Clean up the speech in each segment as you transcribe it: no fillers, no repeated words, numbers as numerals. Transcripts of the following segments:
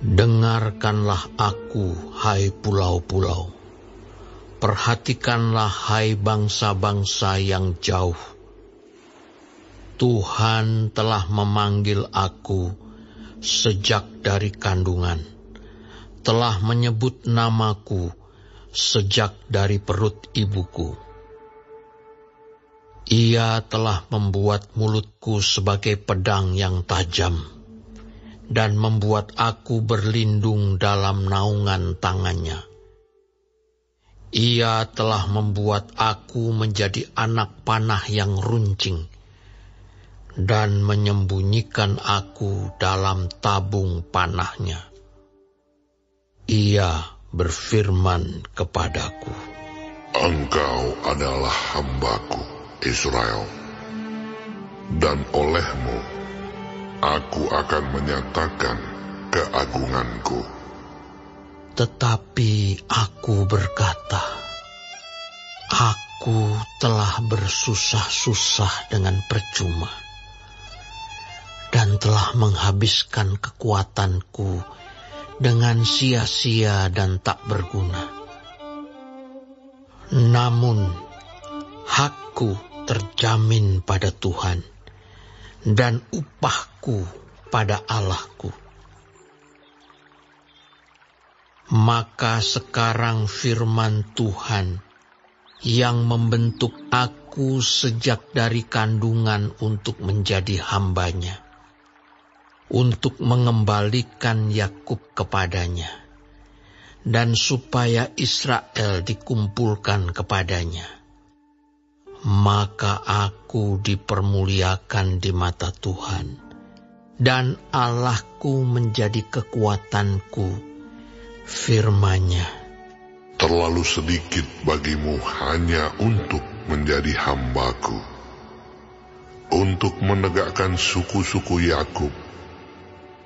Dengarkanlah aku, hai pulau-pulau. Perhatikanlah, hai bangsa-bangsa yang jauh. Tuhan telah memanggil aku sejak dari kandungan, telah menyebut namaku sejak dari perut ibuku. Ia telah membuat mulutku sebagai pedang yang tajam, dan membuat aku berlindung dalam naungan tangannya. Ia telah membuat aku menjadi anak panah yang runcing, dan menyembunyikan aku dalam tabung panahnya. Ia berfirman kepadaku, Engkau adalah hambaku, Israel, dan olehmu aku akan menyatakan keagunganku. Tetapi aku berkata, aku telah bersusah-susah dengan percuma, dan telah menghabiskan kekuatanku dengan sia-sia dan tak berguna. Namun, hakku terjamin pada Tuhan, dan upahku pada Allahku. Maka sekarang firman Tuhan yang membentuk aku sejak dari kandungan untuk menjadi hambanya, untuk mengembalikan Yakub kepadanya, dan supaya Israel dikumpulkan kepadanya. Maka aku dipermuliakan di mata Tuhan, dan Allahku menjadi kekuatanku. Firman-Nya, terlalu sedikit bagimu hanya untuk menjadi hambaku, untuk menegakkan suku-suku Yakub,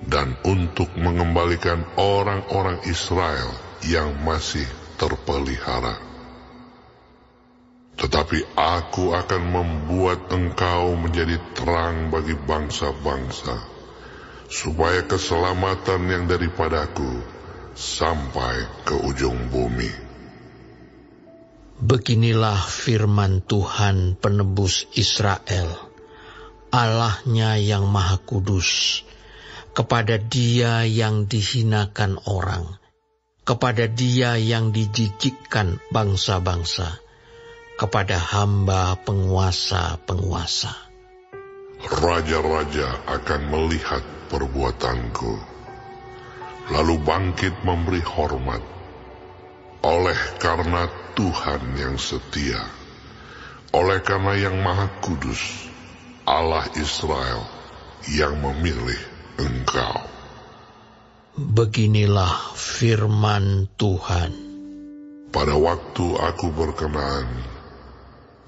dan untuk mengembalikan orang-orang Israel yang masih terpelihara. Tetapi aku akan membuat engkau menjadi terang bagi bangsa-bangsa, supaya keselamatan yang daripadaku sampai ke ujung bumi. Beginilah firman Tuhan penebus Israel, Allahnya yang Maha Kudus, kepada Dia yang dihinakan orang, kepada Dia yang dijijikkan bangsa-bangsa, kepada hamba penguasa-penguasa. Raja-raja akan melihat perbuatanku, lalu bangkit memberi hormat, oleh karena Tuhan yang setia, oleh karena yang Maha Kudus, Allah Israel, yang memilih engkau. Beginilah firman Tuhan. Pada waktu aku berkenan,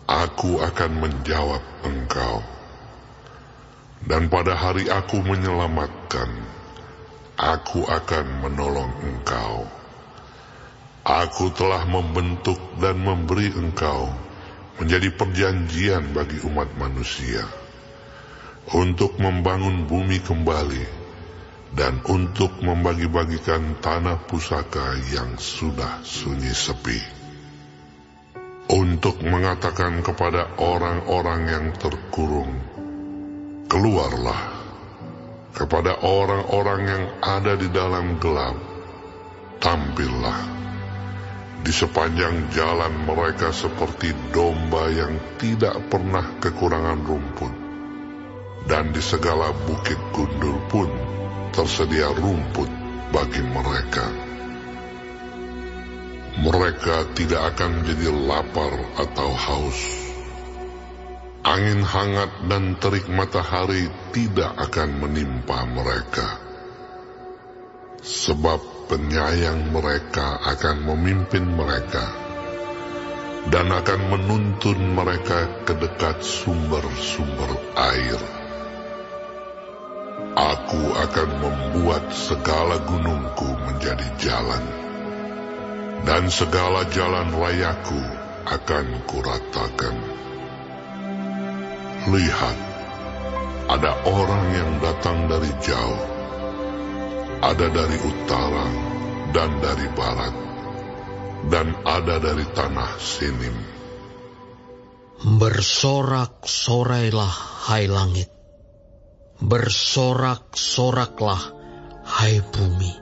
aku akan menjawab engkau, dan pada hari aku menyelamatkan, aku akan menolong engkau. Aku telah membentuk dan memberi engkau menjadi perjanjian bagi umat manusia, untuk membangun bumi kembali, dan untuk membagi-bagikan tanah pusaka yang sudah sunyi sepi, untuk mengatakan kepada orang-orang yang terkurung, keluarlah, kepada orang-orang yang ada di dalam gelap, tampillah. Di sepanjang jalan mereka seperti domba yang tidak pernah kekurangan rumput, dan di segala bukit gundul pun tersedia rumput bagi mereka. Mereka tidak akan menjadi lapar atau haus. Angin hangat dan terik matahari tidak akan menimpa mereka, sebab penyayang mereka akan memimpin mereka, dan akan menuntun mereka ke dekat sumber-sumber air. Aku akan membuat segala gunungku menjadi jalan, dan segala jalan rayaku akan kuratakan. Lihat, ada orang yang datang dari jauh, ada dari utara dan dari barat, dan ada dari tanah Sinim. Bersorak-sorailah, hai langit. Bersorak-soraklah, hai bumi.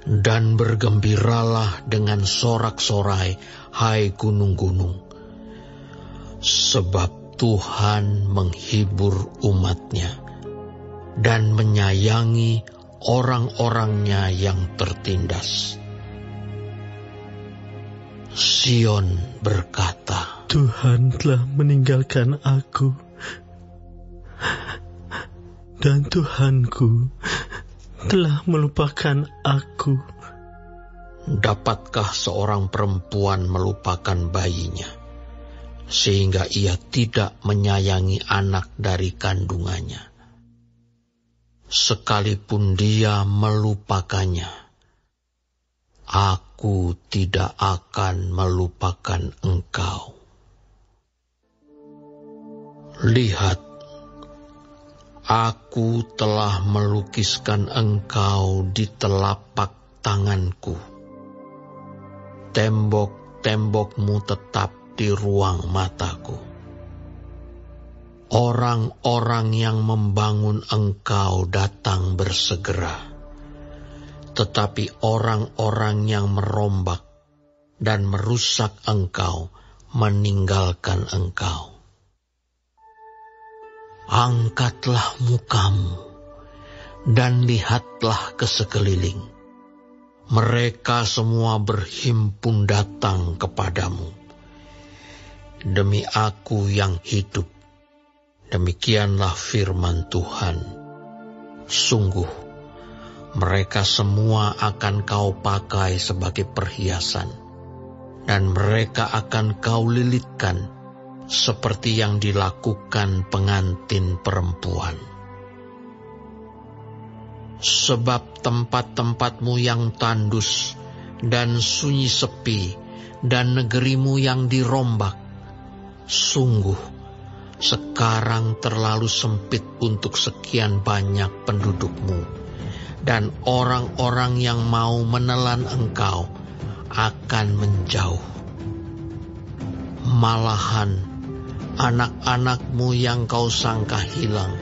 Dan bergembiralah dengan sorak-sorai, hai gunung-gunung. Sebab Tuhan menghibur umat-Nya dan menyayangi orang-orangnya yang tertindas. Sion berkata, Tuhan telah meninggalkan aku, dan Tuhanku telah melupakan aku. dapatkah seorang perempuan melupakan bayinya, sehingga ia tidak menyayangi anak dari kandungannya? Sekalipun dia melupakannya, aku tidak akan melupakan engkau. Lihat, aku telah melukiskan engkau di telapak tanganku. Tembok-tembokmu tetap di ruang mataku. Orang-orang yang membangun engkau datang bersegera, tetapi orang-orang yang merombak dan merusak engkau meninggalkan engkau. Angkatlah mukamu dan lihatlah ke sekeliling. Mereka semua berhimpun datang kepadamu. Demi aku yang hidup, demikianlah firman Tuhan. Sungguh, mereka semua akan kau pakai sebagai perhiasan, dan mereka akan kau lilitkan seperti yang dilakukan pengantin perempuan. Sebab tempat-tempatmu yang tandus dan sunyi sepi, dan negerimu yang dirombak, sungguh sekarang terlalu sempit untuk sekian banyak pendudukmu, dan orang-orang yang mau menelan engkau akan menjauh. Malahan anak-anakmu yang kau sangka hilang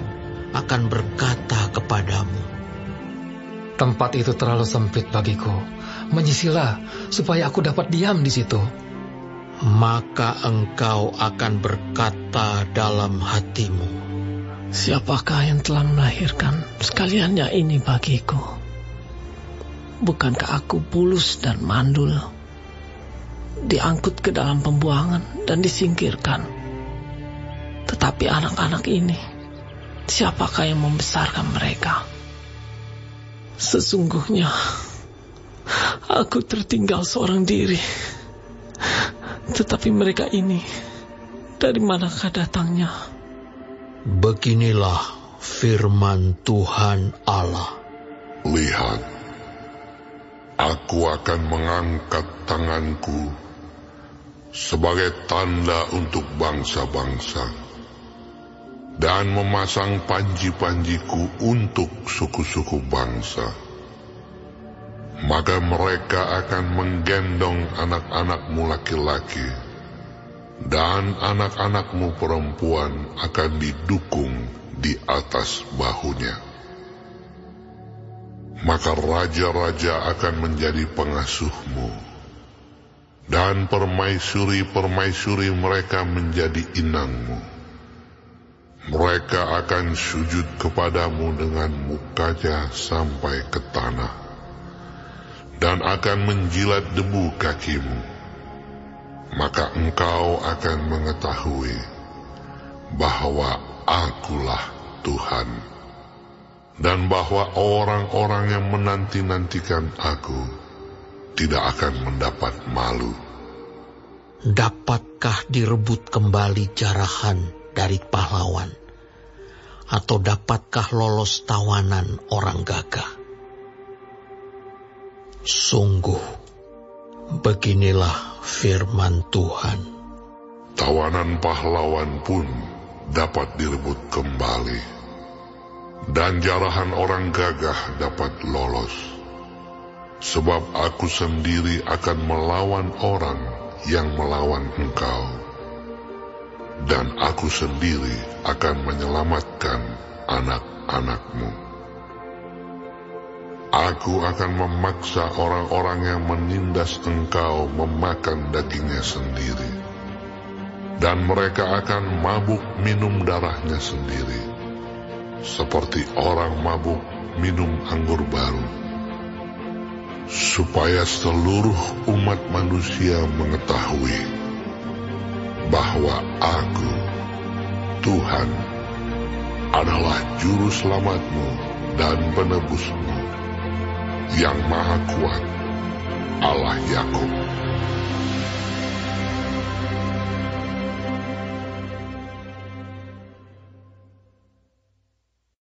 akan berkata kepadamu, tempat itu terlalu sempit bagiku. Menyisilah supaya aku dapat diam di situ. Maka engkau akan berkata dalam hatimu, Siapakah yang telah melahirkan sekaliannya ini bagiku? Bukankah aku bulus dan mandul, diangkut ke dalam pembuangan dan disingkirkan? Tetapi anak-anak ini, siapakah yang membesarkan mereka? Sesungguhnya aku tertinggal seorang diri. Tetapi mereka ini, dari manakah datangnya? Beginilah firman Tuhan Allah. Lihat, aku akan mengangkat tanganku sebagai tanda untuk bangsa-bangsa, dan memasang panji-panjiku untuk suku-suku bangsa. Maka mereka akan menggendong anak-anakmu laki-laki, dan anak-anakmu perempuan akan didukung di atas bahunya. Maka raja-raja akan menjadi pengasuhmu, dan permaisuri-permaisuri mereka menjadi inangmu. Mereka akan sujud kepadamu dengan mukanya sampai ke tanah, dan akan menjilat debu kakimu. Maka engkau akan mengetahui bahwa akulah Tuhan, dan bahwa orang-orang yang menanti-nantikan aku tidak akan mendapat malu. Dapatkah direbut kembali jarahan dari pahlawan? Atau dapatkah lolos tawanan orang gagah? Sungguh, beginilah firman Tuhan. Tawanan pahlawan pun dapat direbut kembali, dan jarahan orang gagah dapat lolos. Sebab aku sendiri akan melawan orang yang melawan engkau, dan aku sendiri akan menyelamatkan anak-anakmu. Aku akan memaksa orang-orang yang menindas engkau memakan dagingnya sendiri, dan mereka akan mabuk minum darahnya sendiri, seperti orang mabuk minum anggur baru, supaya seluruh umat manusia mengetahui bahwa Aku, Tuhan, adalah Juru Selamatmu dan Penebusmu, yang Maha Kuat, Allah Yakub.